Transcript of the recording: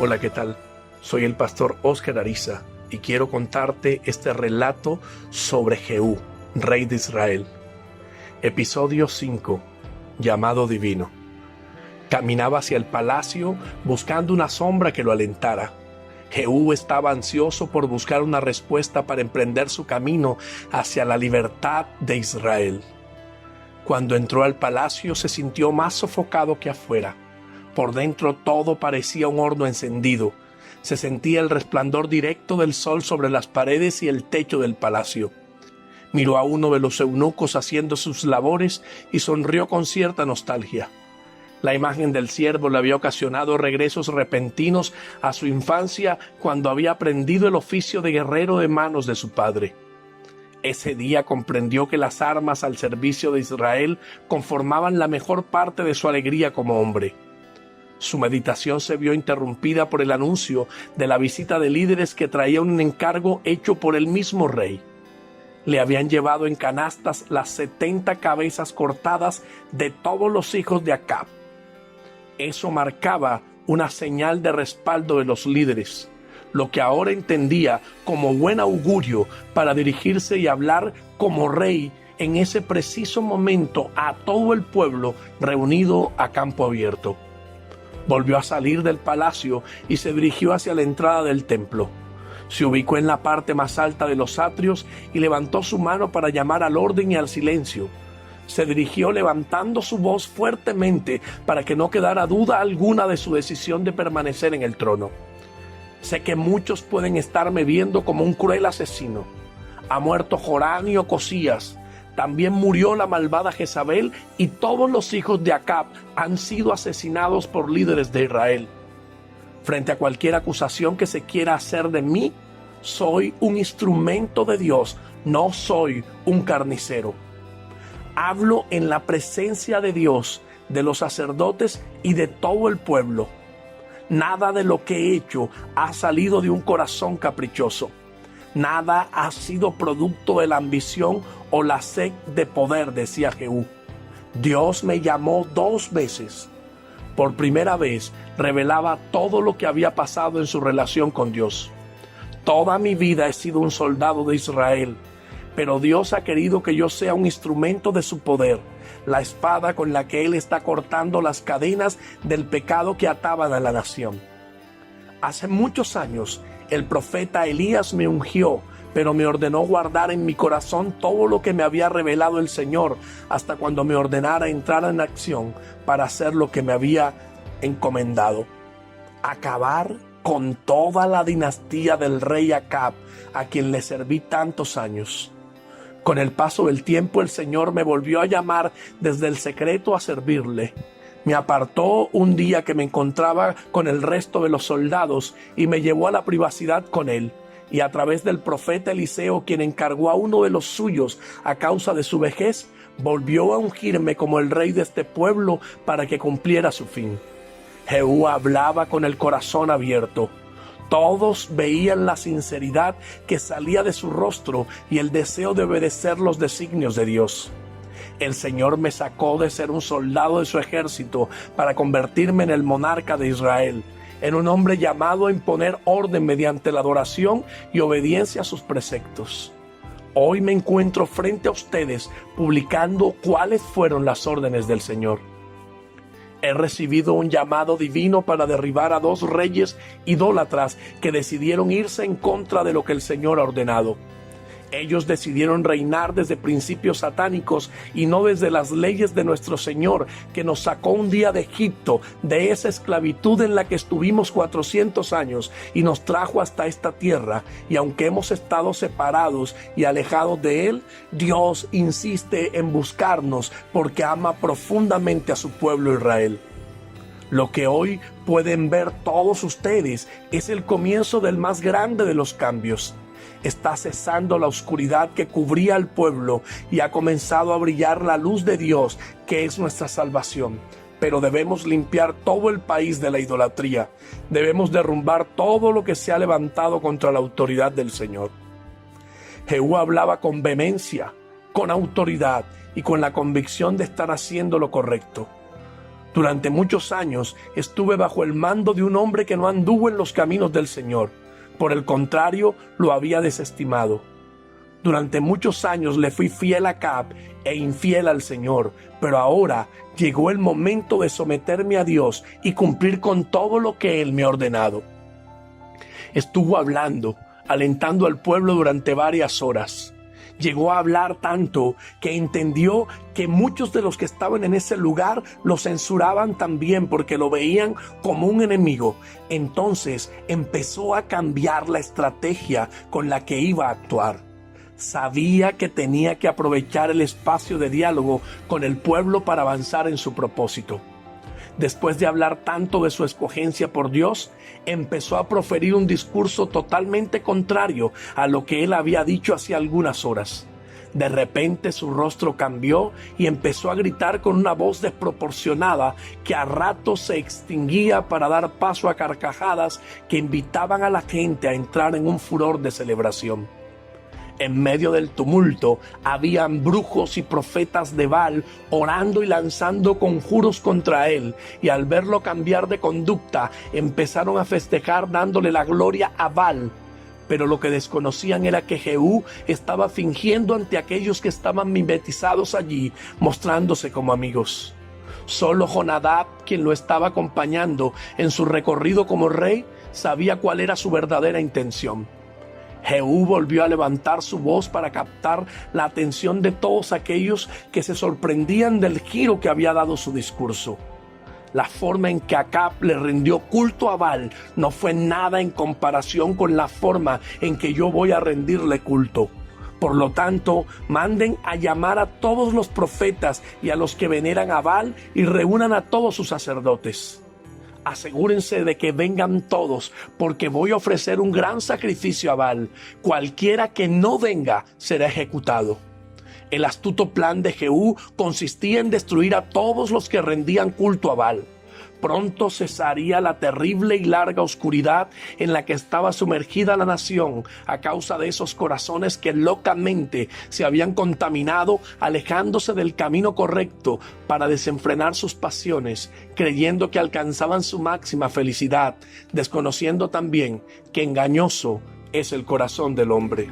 Hola, ¿qué tal? Soy el pastor Óscar Ariza y quiero contarte este relato sobre Jehú, rey de Israel. Episodio 5, llamado divino. Caminaba hacia el palacio buscando una sombra que lo alentara. Jehú estaba ansioso por buscar una respuesta para emprender su camino hacia la libertad de Israel. Cuando entró al palacio se sintió más sofocado que afuera. Por dentro todo parecía un horno encendido. Se sentía el resplandor directo del sol sobre las paredes y el techo del palacio. Miró a uno de los eunucos haciendo sus labores y sonrió con cierta nostalgia. La imagen del siervo le había ocasionado regresos repentinos a su infancia cuando había aprendido el oficio de guerrero de manos de su padre. Ese día comprendió que las armas al servicio de Israel conformaban la mejor parte de su alegría como hombre. Su meditación se vio interrumpida por el anuncio de la visita de líderes que traían un encargo hecho por el mismo rey. Le habían llevado en canastas las 70 cabezas cortadas de todos los hijos de Acab. Eso marcaba una señal de respaldo de los líderes, lo que ahora entendía como buen augurio para dirigirse y hablar como rey en ese preciso momento a todo el pueblo reunido a campo abierto. Volvió a salir del palacio y se dirigió hacia la entrada del templo. Se ubicó en la parte más alta de los atrios y levantó su mano para llamar al orden y al silencio. Se dirigió levantando su voz fuertemente para que no quedara duda alguna de su decisión de permanecer en el trono. Sé que muchos pueden estarme viendo como un cruel asesino. Ha muerto Joram y Ocosías. También murió la malvada Jezabel y todos los hijos de Acab han sido asesinados por líderes de Israel. Frente a cualquier acusación que se quiera hacer de mí, soy un instrumento de Dios, no soy un carnicero. Hablo en la presencia de Dios, de los sacerdotes y de todo el pueblo. Nada de lo que he hecho ha salido de un corazón caprichoso. Nada ha sido producto de la ambición o la sed de poder, decía Jehú. Dios me llamó 2 veces. Por primera vez revelaba todo lo que había pasado en su relación con Dios. Toda mi vida he sido un soldado de Israel, pero Dios ha querido que yo sea un instrumento de su poder, la espada con la que Él está cortando las cadenas del pecado que ataban a la nación. Hace muchos años, el profeta Elías me ungió, pero me ordenó guardar en mi corazón todo lo que me había revelado el Señor hasta cuando me ordenara entrar en acción para hacer lo que me había encomendado. Acabar con toda la dinastía del rey Acab, a quien le serví tantos años. Con el paso del tiempo, el Señor me volvió a llamar desde el secreto a servirle. Me apartó un día que me encontraba con el resto de los soldados y me llevó a la privacidad con él. Y a través del profeta Eliseo, quien encargó a uno de los suyos a causa de su vejez, volvió a ungirme como el rey de este pueblo para que cumpliera su fin. Jehú hablaba con el corazón abierto. Todos veían la sinceridad que salía de su rostro y el deseo de obedecer los designios de Dios. El Señor me sacó de ser un soldado de su ejército para convertirme en el monarca de Israel, en un hombre llamado a imponer orden mediante la adoración y obediencia a sus preceptos. Hoy me encuentro frente a ustedes publicando cuáles fueron las órdenes del Señor. He recibido un llamado divino para derribar a 2 reyes idólatras que decidieron irse en contra de lo que el Señor ha ordenado. Ellos decidieron reinar desde principios satánicos y no desde las leyes de nuestro Señor, que nos sacó un día de Egipto, de esa esclavitud en la que estuvimos 400 años y nos trajo hasta esta tierra. Y aunque hemos estado separados y alejados de Él, Dios insiste en buscarnos porque ama profundamente a su pueblo Israel. Lo que hoy pueden ver todos ustedes es el comienzo del más grande de los cambios. Está cesando la oscuridad que cubría al pueblo y ha comenzado a brillar la luz de Dios, que es nuestra salvación. Pero debemos limpiar todo el país de la idolatría. Debemos derrumbar todo lo que se ha levantado contra la autoridad del Señor. Jehú hablaba con vehemencia, con autoridad y con la convicción de estar haciendo lo correcto. Durante muchos años estuve bajo el mando de un hombre que no anduvo en los caminos del Señor. Por el contrario, lo había desestimado. Durante muchos años le fui fiel a Acab e infiel al Señor, pero ahora llegó el momento de someterme a Dios y cumplir con todo lo que Él me ha ordenado. Estuvo hablando, alentando al pueblo durante varias horas. Llegó a hablar tanto que entendió que muchos de los que estaban en ese lugar lo censuraban también porque lo veían como un enemigo. Entonces empezó a cambiar la estrategia con la que iba a actuar. Sabía que tenía que aprovechar el espacio de diálogo con el pueblo para avanzar en su propósito. Después de hablar tanto de su escogencia por Dios, empezó a proferir un discurso totalmente contrario a lo que él había dicho hace algunas horas. De repente su rostro cambió y empezó a gritar con una voz desproporcionada que a ratos se extinguía para dar paso a carcajadas que invitaban a la gente a entrar en un furor de celebración. En medio del tumulto habían brujos y profetas de Baal orando y lanzando conjuros contra él, y al verlo cambiar de conducta empezaron a festejar dándole la gloria a Baal. Pero lo que desconocían era que Jehú estaba fingiendo ante aquellos que estaban mimetizados allí, mostrándose como amigos. Solo Jonadab, quien lo estaba acompañando en su recorrido como rey, sabía cuál era su verdadera intención. Jehú volvió a levantar su voz para captar la atención de todos aquellos que se sorprendían del giro que había dado su discurso. La forma en que Acab le rindió culto a Baal no fue nada en comparación con la forma en que yo voy a rendirle culto. Por lo tanto, manden a llamar a todos los profetas y a los que veneran a Baal y reúnan a todos sus sacerdotes. Asegúrense de que vengan todos, porque voy a ofrecer un gran sacrificio a Baal. Cualquiera que no venga será ejecutado. El astuto plan de Jehú consistía en destruir a todos los que rendían culto a Baal. Pronto cesaría la terrible y larga oscuridad en la que estaba sumergida la nación a causa de esos corazones que locamente se habían contaminado, alejándose del camino correcto para desenfrenar sus pasiones, creyendo que alcanzaban su máxima felicidad, desconociendo también que engañoso es el corazón del hombre.